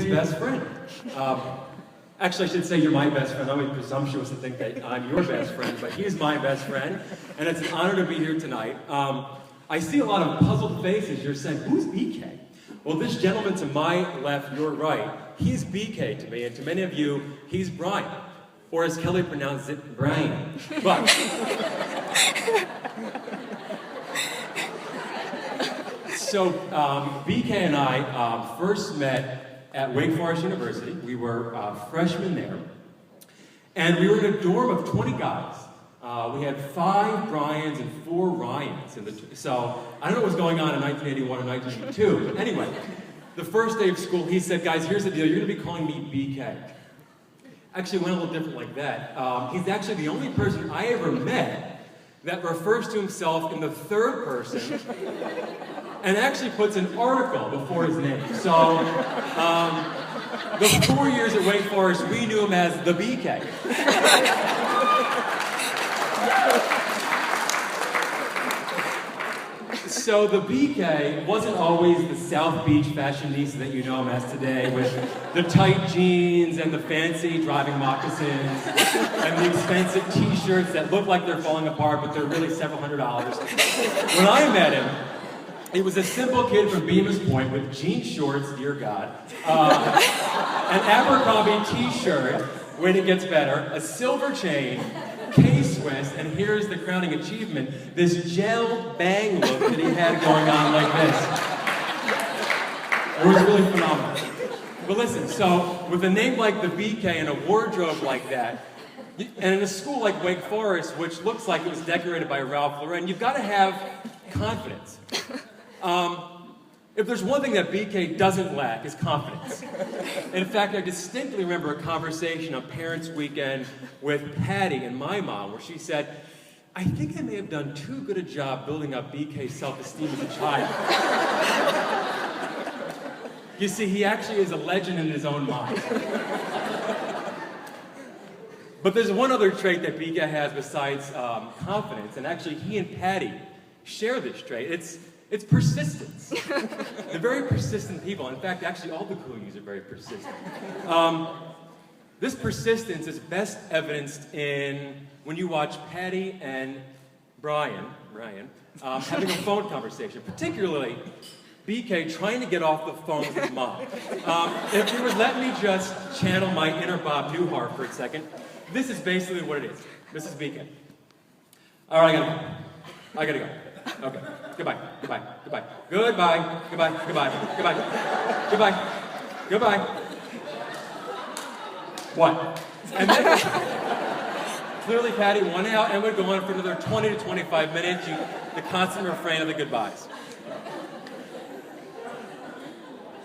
BK's best friend. Actually, I should say you're my best friend. I'm always presumptuous to think that I'm your best friend, but he's my best friend, and it's an honor to be here tonight. I see a lot of puzzled faces. You're saying, who's BK? Well, this gentleman to my left, your right, he's BK to me, and to many of you, he's Brian. Or as Kelly pronounced it, Brian. But so BK and I first met at Wake Forest University. We were freshmen there. And we were in a dorm of 20 guys. We had 5 Brians and 4 Ryans. So I don't know what was going on in 1981 and 1982. But anyway, the first day of school, he said, guys, here's the deal. You're going to be calling me BK. Actually, it went a little different like that. He's actually the only person I ever met that refers to himself in the third person and actually puts an article before his name. So, the 4 years at Wake Forest, we knew him as the BK. So the BK wasn't always the South Beach fashionista that you know him as today, with the tight jeans and the fancy driving moccasins and the expensive t-shirts that look like they're falling apart, but they're really several $100s. When I met him, he was a simple kid from Bemis Point with jean shorts, dear God, an Abercrombie t-shirt, when it gets better, a silver chain, K-Swiss, and here's the crowning achievement, this gel bang look that he had going on like this. It was really phenomenal. But listen, so with a name like the BK and a wardrobe like that, and in a school like Wake Forest, which looks like it was decorated by Ralph Lauren, you've got to have confidence. If there's one thing that BK doesn't lack, is confidence. In fact, I distinctly remember a conversation on Parents' Weekend with Patty and my mom, where she said, I think I may have done too good a job building up BK's self-esteem as a child. You see, he actually is a legend in his own mind. But there's one other trait that BK has besides confidence, and actually he and Patty share this trait. It's persistence. They're very persistent people. In fact, actually, all the Coolies are very persistent. This persistence is best evidenced in when you watch Patty and Brian having a phone conversation, particularly BK trying to get off the phone with his mom. If you would let me just channel my inner Bob Newhart for a second, this is basically what it is. This is BK. All right, I gotta go. Okay. Goodbye. What? And then clearly Patty won out and would go on for another 20 to 25 minutes, the constant refrain of the goodbyes.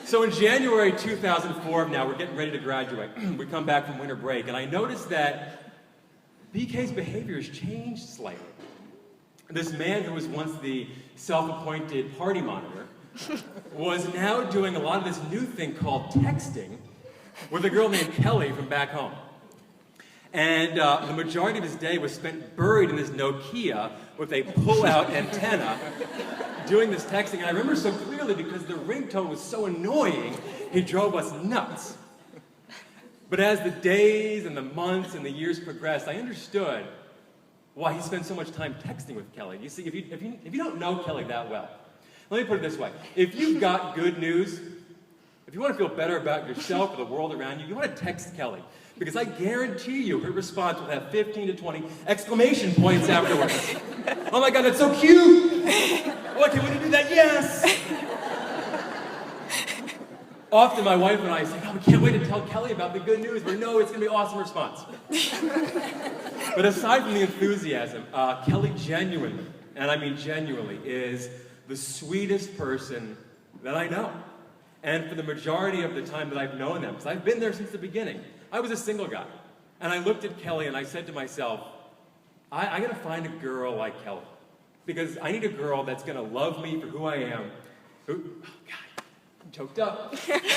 So in January 2004, now we're getting ready to graduate. We come back from winter break, and I noticed that BK's behavior has changed slightly. This man who was once the self-appointed party monitor was now doing a lot of this new thing called texting with a girl named Kelly from back home. And the majority of his day was spent buried in this Nokia with a pull-out antenna doing this texting. And I remember so clearly because the ringtone was so annoying, he drove us nuts. But as the days and the months and the years progressed, I understood why he spends so much time texting with Kelly. You see, if you don't know Kelly that well, let me put it this way. If you've got good news, if you want to feel better about yourself or the world around you, you want to text Kelly. Because I guarantee you her response will have 15 to 20 exclamation points afterwards. Oh my God, that's so cute! Oh, I can't wait to do that, yes! Often my wife and I say, oh, we can't wait to tell Kelly about the good news. We know it's going to be an awesome response. But aside from the enthusiasm, Kelly genuinely, and I mean genuinely, is the sweetest person that I know. And for the majority of the time that I've known them, because I've been there since the beginning, I was a single guy. And I looked at Kelly and I said to myself, I got to find a girl like Kelly. Because I need a girl that's going to love me for who I am. Oh, God. I'm choked up.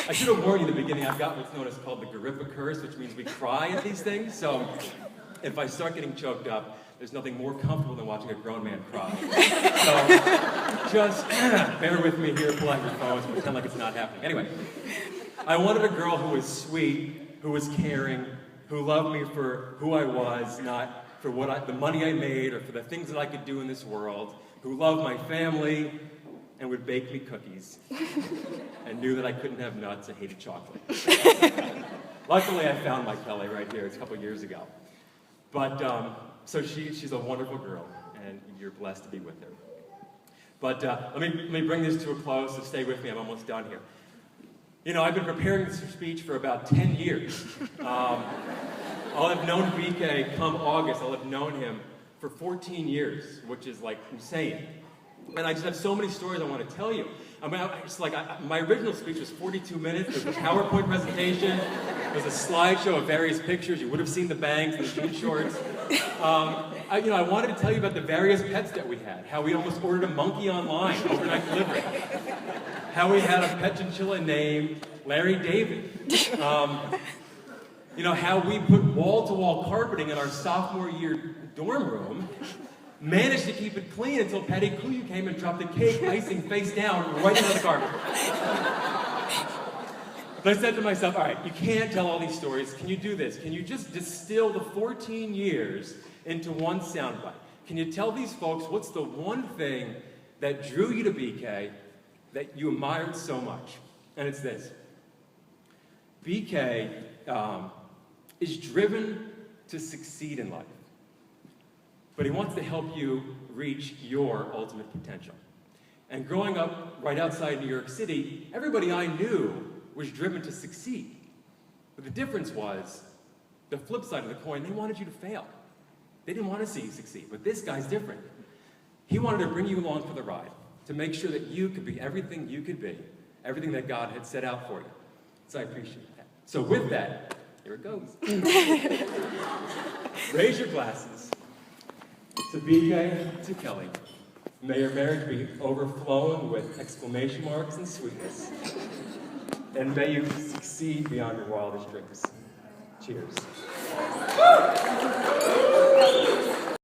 I should have warned you in the beginning, I've got what's known as called the Garippa curse, which means we cry at these things. So if I start getting choked up, there's nothing more comfortable than watching a grown man cry. So just bear with me here, pull out your phones, pretend like it's not happening. Anyway, I wanted a girl who was sweet, who was caring, who loved me for who I was, not for the money I made or for the things that I could do in this world, who loved my family and would bake me cookies and knew that I couldn't have nuts. I hated chocolate. Luckily, I found my Kelly right here. It's a couple years ago. But, so she's a wonderful girl, and you're blessed to be with her. But let me bring this to a close, so stay with me. I'm almost done here. You know, I've been preparing this speech for about 10 years. I'll have known BK come August. I'll have known him for 14 years, which is like insane. And I just have so many stories I want to tell you. I mean, my original speech was 42 minutes. There was a PowerPoint presentation. There was a slideshow of various pictures. You would have seen the bangs and the jean shorts. I wanted to tell you about the various pets that we had. How we almost ordered a monkey online, overnight delivery. How we had a pet chinchilla named Larry David. How we put wall-to-wall carpeting in our sophomore year dorm room. Managed to keep it clean until Patty Kuyu came and dropped the cake, icing face down, right into the carpet. But I said to myself, all right, you can't tell all these stories. Can you do this? Can you just distill the 14 years into one soundbite? Can you tell these folks what's the one thing that drew you to BK that you admired so much? And it's this. BK is driven to succeed in life. But he wants to help you reach your ultimate potential. And growing up right outside New York City, everybody I knew was driven to succeed. But the difference was, the flip side of the coin, they wanted you to fail. They didn't want to see you succeed. But this guy's different. He wanted to bring you along for the ride, to make sure that you could be everything you could be, everything that God had set out for you. So I appreciate that. So with that, here it goes. Raise your glasses. To BK, to Kelly, may your marriage be overflowing with exclamation marks and sweetness. And may you succeed beyond your wildest dreams. Cheers.